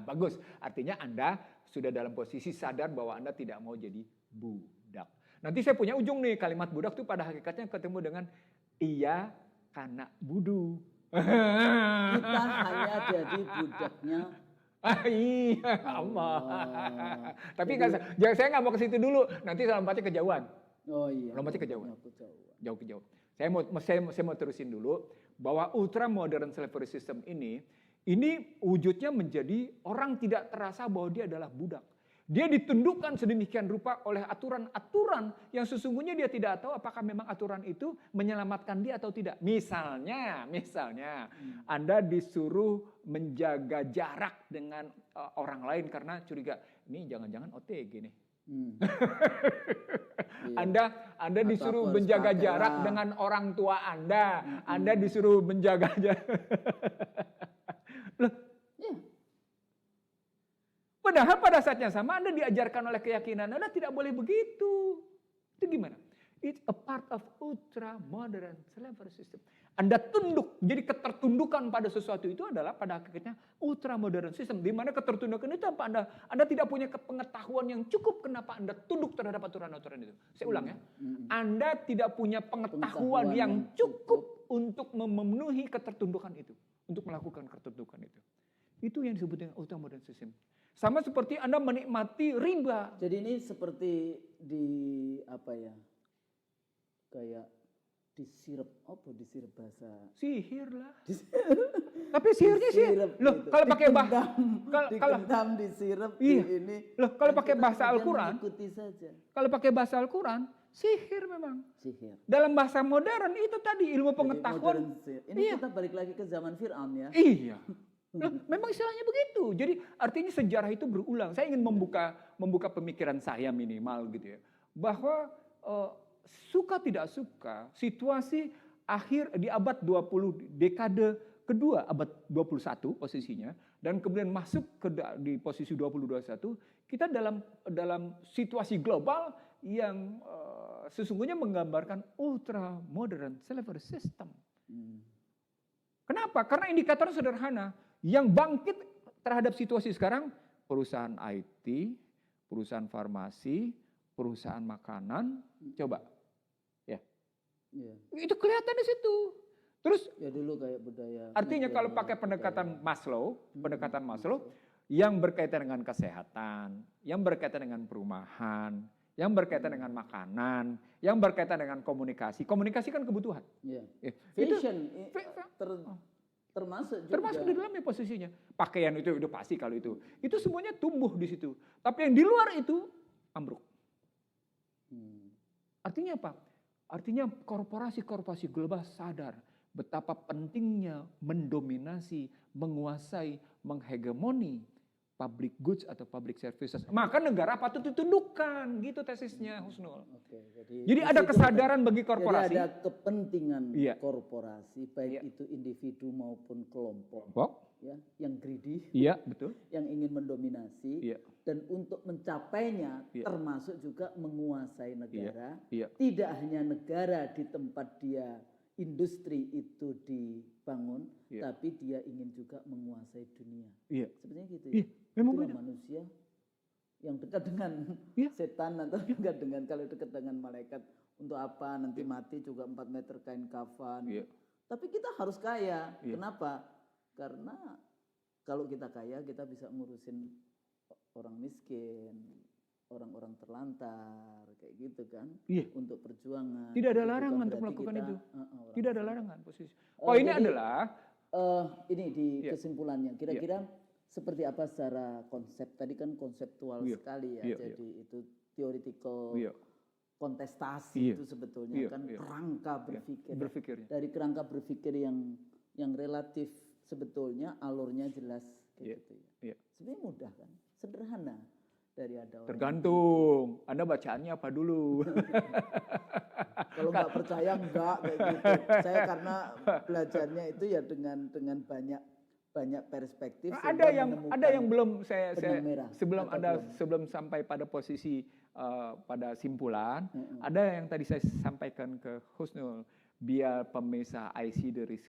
Bagus, artinya Anda sudah dalam posisi sadar bahwa Anda tidak mau jadi budak. Nanti saya punya ujung nih, kalimat budak itu pada hakikatnya ketemu dengan iya karena budu. Kita hanya jadi budaknya Iya, Allah. Allah. Tapi Jadi, saya nggak mau ke situ dulu, nanti lompatnya kejauhan. oh iya. Lompatnya kejauhan. Kejauhan. Jauh ke jauh. Saya mau terusin dulu bahwa ultra modern slavery system ini wujudnya menjadi orang tidak terasa bahwa dia adalah budak. Dia ditundukkan sedemikian rupa oleh aturan-aturan yang sesungguhnya dia tidak tahu apakah memang aturan itu menyelamatkan dia atau tidak. Misalnya, Anda disuruh menjaga jarak dengan orang lain karena curiga, ini jangan-jangan OTG nih. Anda disuruh menjaga jarak dengan orang tua Anda. Anda disuruh menjaga jarak. Loh, padahal pada saat yang sama Anda diajarkan oleh keyakinan Anda tidak boleh begitu. Itu gimana? It's a part of ultra modern slavery system. Anda tunduk, jadi ketertundukan pada sesuatu itu adalah pada hakikatnya ultra modern system. Di mana ketertundukan itu apa? Anda tidak punya pengetahuan yang cukup kenapa Anda tunduk terhadap aturan-aturan itu. Saya ulang ya. Anda tidak punya pengetahuan yang cukup untuk memenuhi ketertundukan itu. Untuk melakukan ketertundukan itu. Itu yang disebut dengan ultra modern system. Sama seperti Anda menikmati riba. Jadi ini seperti di apa ya? Kayak disirep, apa disirep bahasa? Sihir lah. Tapi sihirnya sih, loh gitu. Kalau pakai dikendam, disirep, iya. ini. Loh kalau pakai bahasa Al-Quran, ikuti saja. Kalau pakai bahasa Al-Quran, sihir memang. Sihir. Dalam bahasa modern itu tadi ilmu pengetahuan. Ini kita balik lagi ke zaman Fir'aun ya. Iya. Loh, memang istilahnya begitu. Jadi artinya sejarah itu berulang. Saya ingin membuka pemikiran saya minimal gitu ya. Bahwa suka tidak suka, situasi akhir di abad 20, dekade kedua abad 21 posisinya, dan kemudian masuk di posisi 2021, kita dalam situasi global yang sesungguhnya menggambarkan ultra modern slavery system. Kenapa? Karena indikator sederhana, yang bangkit terhadap situasi sekarang, perusahaan IT, perusahaan farmasi, perusahaan makanan, coba. Ya. Itu kelihatan di situ. Terus ya dulu kayak budaya. Artinya kalau pakai pendekatan Maslow, yang berkaitan dengan kesehatan, yang berkaitan dengan perumahan, yang berkaitan dengan makanan, yang berkaitan dengan komunikasi. Komunikasi kan kebutuhan. Ya. Fashion termasuk juga. Termasuk di dalamnya posisinya. Pakaian itu udah pasti kalau itu. Itu semuanya tumbuh di situ. Tapi yang di luar itu ambruk. Artinya apa? Artinya korporasi-korporasi global sadar betapa pentingnya mendominasi, menguasai, menghegemoni public goods atau public services. Maka negara patut ditundukkan, gitu tesisnya Husnul. Jadi ada kesadaran bagi korporasi. Jadi ada kepentingan korporasi, baik itu individu maupun kelompok. Ya, yang greedy, betul, yang ingin mendominasi, dan untuk mencapainya termasuk juga menguasai negara. Tidak hanya negara di tempat dia industri itu dibangun, tapi dia ingin juga menguasai dunia. Sepertinya gitu ya. Memang manusia yang dekat dengan setan atau dekat dengan, kalau dekat dengan malaikat untuk apa nanti mati juga 4 meter kain kafan. Tapi kita harus kaya. Kenapa? Karena kalau kita kaya, kita bisa ngurusin orang miskin, orang-orang terlantar, kayak gitu kan, untuk perjuangan. Tidak ada larangan untuk melakukan itu. Tidak ada larangan posisi. Ini adalah ini di kesimpulannya. Kira-kira seperti apa secara konsep? Tadi kan konseptual sekali ya. Jadi itu theoretical kontestasi itu sebetulnya kan kerangka berpikir. Dari kerangka berpikir yang relatif sebetulnya alurnya jelas kayak gitu ya. Sebenarnya mudah kan, sederhana dari ada orang. Tergantung, Anda bacaannya apa dulu. Kalau nggak percaya enggak kayak gitu. Saya karena belajarnya itu ya dengan banyak perspektif. Ada yang belum saya sebelum sampai pada posisi pada simpulan, ada yang tadi saya sampaikan ke Husnul, biar pemirsa IC the risk